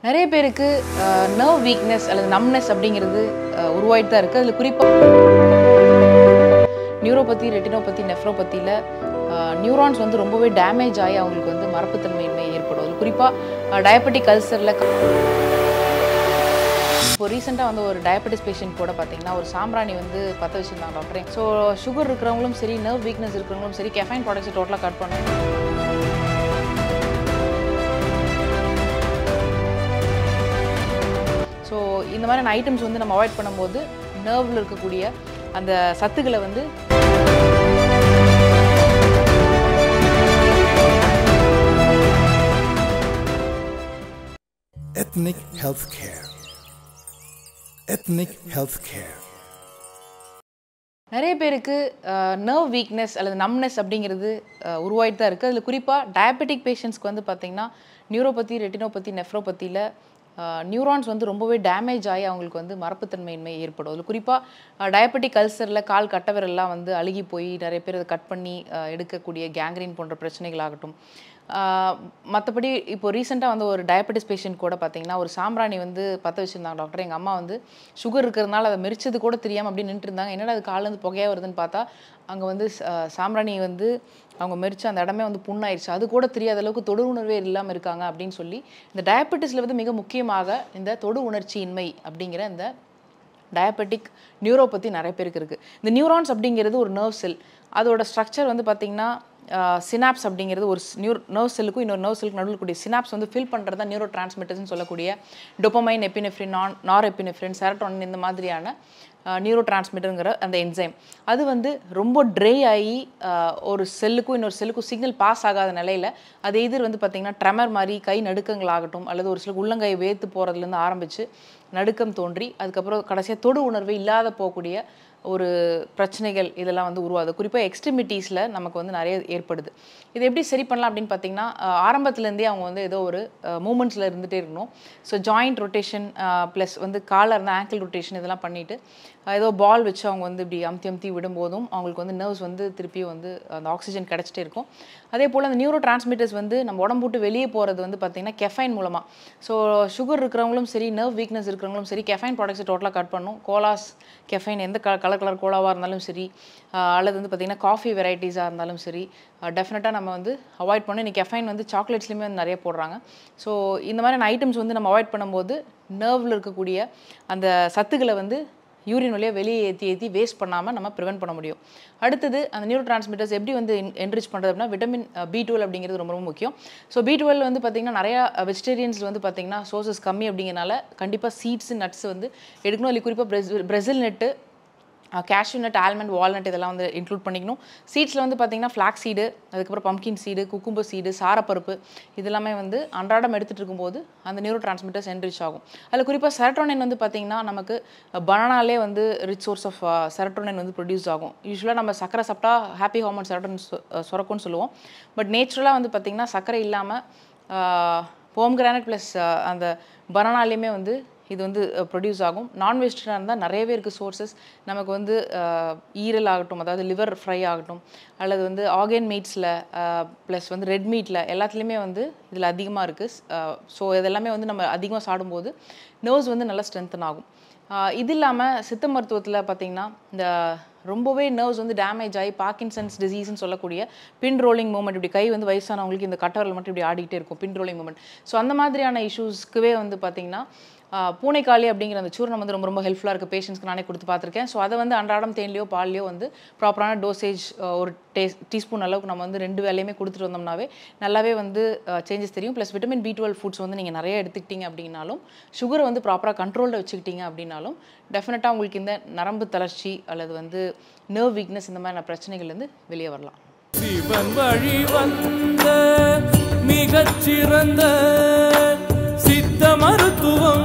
நிறைய பேருக்கு nerve weakness அல்லது நம்னஸ் அப்படிங்கிறது உருவாயிட்டு தான் இருக்குது. அதில் குறிப்பாக நியூரோபதி, ரெட்டினோபதி, நெஃப்ரோபதியில் நியூரான்ஸ் வந்து ரொம்பவே டேமேஜ் ஆகி அவங்களுக்கு வந்து மரப்புத்தன்மையின்மை ஏற்படும். அதில் குறிப்பாக டயபெட்டிக் அல்சரில் இப்போ ரீசெண்டாக வந்து ஒரு டயபெட்டிஸ் பேஷண்ட் கூட பார்த்தீங்கன்னா ஒரு சாம்பிராணி வந்து பற்ற வச்சுருந்தாங்க டாக்டரே. ஸோ சுகர் இருக்கிறவங்களும் சரி, நர்வ் வீக்னஸ் இருக்கிறவங்களும் சரி, கெஃபைன் ப்ராடக்ட்ஸை டோட்டலாக கட் பண்ணணும். ஸோ இந்த மாதிரியான ஐட்டம்ஸ் வந்து நம்ம அவாய்ட் பண்ணும்போது நர்வில் இருக்கக்கூடிய அந்த சத்துக்களை வந்து Ethnic Healthcare. Ethnic Healthcare. நிறைய பேருக்கு நர்வ் வீக்னஸ் அல்லது நம்னஸ் அப்படிங்கிறது உருவாயிட்டு தான் இருக்குது. அதில் குறிப்பாக டயபெட்டிக் பேஷண்ட்ஸ்க்கு வந்து பார்த்திங்கன்னா நியூரோபதி, ரெட்டினோபதி, நெஃப்ரோபதியில் நியூரான்ஸ் வந்து ரொம்பவே டேமேஜ் ஆகி அவங்களுக்கு வந்து மரப்புத்தன்மையின்மை ஏற்படும். அதில் குறிப்பாக டயபெட்டிக் அல்சரில் கால் கட்டவிரல்லாம் வந்து அழுகி போய் நிறைய பேர் அதை கட் பண்ணி எடுக்கக்கூடிய கேங்க்ரீன் போன்ற பிரச்சனைகளாகட்டும். மற்றபடி இப்போ ரீசெண்டாக வந்து ஒரு டயபெட்டிஸ் பேஷண்ட் கூட பார்த்திங்கன்னா ஒரு சாம்பிராணி வந்து பற்ற வச்சுருந்தாங்க டாக்டர். எங்கள் அம்மா வந்து சுகர் இருக்கிறதுனால அதை மெரிச்சது கூட தெரியாமல் அப்படி நின்றுருந்தாங்க. என்னடா அது காலேருந்து புகையாக வருதுன்னு பார்த்தா அங்கே வந்து சாம்பிராணி வந்து அவங்க மெரிச்சு அந்த இடமே வந்து புண்ணாயிடுச்சு. அது கூட தெரியாத அளவுக்கு தொடு உணர்வே இல்லாமல் இருக்காங்க அப்படின்னு சொல்லி இந்த டயபெட்டிஸில் வந்து மிக முக்கியமாக இந்த தொடு உணர்ச்சியின்மை அப்படிங்கிற இந்த டயபெட்டிக் நியூரோபதி நிறைய பேருக்கு இருக்குது. இந்த நியூரான்ஸ் அப்படிங்கிறது ஒரு நர்வ் செல். அதோட ஸ்ட்ரக்சர் வந்து பார்த்திங்கன்னா சினாப்ஸ் அப்படிங்கிறது ஒரு நர்வ் செல்லுக்கும் இன்னொரு நர்வ் செல்லுக்கு நடுவில் கூடிய சினாப்ஸ் வந்து ஃபில் பண்ணுறது தான் நியூரோ டிரான்ஸ்மிட்டர்ஸ்னு சொல்லக்கூடிய டோபமைன், எபினெஃப்ரின், நார் எபினெஃப்ரின், செரட்டோனின் இந்த மாதிரியான நியூரோ டிரான்ஸ்மிட்டருங்கிற அந்த என்சைம் அது வந்து ரொம்ப ட்ரை ஆகி ஒரு செல்லுக்கும் இன்னொரு செல்லுக்கும் சிக்னல் பாஸ் ஆகாத நிலையில் அது எதிர் வந்து பார்த்திங்கன்னா ட்ரெமர் மாதிரி கை நடுக்கங்களாகட்டும் அல்லது ஒரு சில உள்ளங்கை வேர்த்து போகிறதுலேருந்து ஆரம்பித்து நடுக்கம் தோன்றி அதுக்கப்புறம் கடைசியாக தொடு உணர்வு இல்லாத போகக்கூடிய ஒரு பிரச்சனைகள் இதெல்லாம் வந்து உருவாகுது. குறிப்பாக எக்ஸ்ட்ரிமிட்டிஸில் நமக்கு வந்து நிறைய ஏற்படுது. இது எப்படி சரி பண்ணலாம் அப்படின்னு பார்த்திங்கன்னா ஆரம்பத்துலேருந்தே அவங்க வந்து ஏதோ ஒரு மூமெண்ட்ஸில் இருந்துகிட்டே இருக்கணும். ஸோ ஜாயிண்ட் ரொட்டேஷன் ப்ளஸ் வந்து காலில் இருந்து ஆங்கிள் ரொட்டேஷன் இதெல்லாம் பண்ணிவிட்டு ஏதோ பால் வச்சு அவங்க வந்து இப்படி அமுத்தி விடும்போதும் அவங்களுக்கு வந்து நர்வ்ஸ் வந்து திருப்பியும் வந்து அந்த ஆக்சிஜன் கிடச்சிட்டே இருக்கும். அதே போல் அந்த நியூரோ டிரான்ஸ்மிட்டர்ஸ் வந்து நம்ம உடம்பு விட்டு வெளியே போகிறது வந்து பார்த்திங்கன்னா கெஃபைன் மூலமாக. ஸோ சுகர் இருக்கிறவங்களும் சரி, நர்வ் வீக்னஸ் இருக்கிறவங்களும் சரி, கெஃபைன் ப்ராடக்ட்ஸை டோட்டலாக கட் பண்ணணும். கோலாஸ், கெஃபைன் எந்த கலர் கோலாவாக இருந்தாலும் சரி, அல்லது வந்து பார்த்திங்கன்னா காஃபி வெரைட்டிஸாக இருந்தாலும் சரி, டெஃபினட்டாக நம்ம வந்து அவாய்ட் பண்ணணும். இன்றைக்கி கெஃபைன் வந்து சாக்லேட்ஸ்லேயுமே வந்து நிறைய போடுறாங்க. ஸோ இந்த மாதிரியான ஐட்டம்ஸ் வந்து நம்ம அவாய்ட் பண்ணும்போது நர்வில் இருக்கக்கூடிய அந்த சத்துக்களை வந்து யூரின் வழியாக வெளியே ஏற்றி வேஸ்ட் பண்ணாமல் நம்ம ப்ரிவென்ட் பண்ண முடியும். அடுத்தது அந்த நியூரோ டிரான்ஸ்மிட்டர்ஸ் எப்படி வந்து என்ரிச் பண்ணுறது அப்படின்னா விட்டமின் B12 அப்படிங்கிறது ரொம்ப ரொம்ப முக்கியம். ஸோ B12 வந்து பார்த்திங்கன்னா நிறையா வெஜிடேரியன்ஸ் வந்து பார்த்திங்கன்னா சோர்சஸ் கம்மி அப்படிங்கிறனால கண்டிப்பாக சீட்ஸு, நட்ஸ் வந்து எடுக்கணும். இல்லை குறிப்பாக பிரேசில் நட்டு, கேஷ்யூ நட், ஆல்மண்ட், வால்நட் இதெல்லாம் வந்து இன்க்ளூட் பண்ணிக்கணும். சீட்ஸில் வந்து பார்த்திங்கன்னா ஃப்ளாக் சீடு, அதுக்கப்புறம் பம்கின் சீடு, குக்கும்பர் சீடு, சாரப்பருப்பு இதெல்லாமே வந்து அன்றாடம் எடுத்துகிட்டு இருக்கும்போது அந்த நியூரோ டிரான்ஸ்மிட்டர்ஸ் என்ரிச் ஆகும். அதில் குறிப்பாக செரட்டோனின் வந்து பார்த்திங்கன்னா நமக்கு பனானாலே வந்து ரிச் சோர்ஸ் ஆஃப் செரட்டோனின் வந்து ப்ரொடியூஸ் ஆகும். யூஸ்வலாக நம்ம சக்கரை சாப்பிட்டா ஹாப்பி ஹார்மோன் செரட்டோனின் சுரக்கும்னு சொல்லுவோம். பட் நேச்சுரலாக வந்து பார்த்திங்கன்னா சக்கரை இல்லாமல் போம்கிரானட் ப்ளஸ் அந்த பனானாலேயுமே வந்து இது வந்து ப்ரொடியூஸ் ஆகும். நான் வெஜிடேரியனாக இருந்தால் நிறையவே இருக்குது சோர்சஸ். நமக்கு வந்து ஈரல் ஆகட்டும், அதாவது லிவர் ஃப்ரை ஆகட்டும், அல்லது வந்து ஆர்கன் மீட்ஸில் ப்ளஸ் வந்து ரெட் மீட்டில் எல்லாத்துலேயுமே வந்து இதில் அதிகமாக இருக்குது. ஸோ இதெல்லாமே வந்து நம்ம அதிகமாக சாப்பிடும்போது நர்வ்ஸ் வந்து நல்லா ஸ்ட்ரென்தன் ஆகும். இது இல்லாமல் சித்த மருத்துவத்தில் பார்த்திங்கன்னா இந்த ரொம்பவே நர்வ்ஸ் வந்து டேமேஜ் ஆகி பார்க்கின்சன்ஸ் டிசீஸ்ன்னு சொல்லக்கூடிய பின் ரோலிங் மூமெண்ட், இப்படி கை வந்து வயசானவங்களுக்கு இந்த கட்டவரல் மட்டும் இப்படி ஆடிக்கிட்டே இருக்கும், பின் ரோலிங் மூமெண்ட். ஸோ அந்த மாதிரியான இஷ்யூஸ்க்குவே வந்து பார்த்திங்கன்னா பூனைக்காளி அப்படிங்கிற அந்த சூர்ணம் வந்து ரொம்ப ரொம்ப ஹெல்ப்ஃபுல்லாக இருக்குது. பேஷண்ட்ஸ்க்கு நானே கொடுத்து பார்த்துருக்கேன். ஸோ அதை வந்து அன்றாடம் தேன்லையோ பால்லையோ வந்து ப்ராப்பரான டோசேஜ் ஒரு டீஸ்பூன் அளவுக்கு நம்ம வந்து 2 வேலையுமே கொடுத்துட்டு வந்தோம்னாவே நல்லாவே வந்து சேஞ்சஸ் தெரியும். ப்ளஸ் விட்டமின் B12 ஃபுட்ஸ் வந்து நீங்கள் நிறைய எடுத்துக்கிட்டீங்க அப்படின்னாலும், சுகரை வந்து ப்ராப்பராக கண்ட்ரோலில் வச்சுக்கிட்டீங்க அப்படின்னாலும் டெஃபினட்டாக உங்களுக்கு இந்த நரம்பு தளர்ச்சி அல்லது வந்து நர்வ் வீக்னஸ் இந்த மாதிரியான பிரச்சனைகள்லேருந்து வெளியே வரலாம். சிவன் வழி வந்த மிகச்சிறந்த சித்த மருத்துவம்.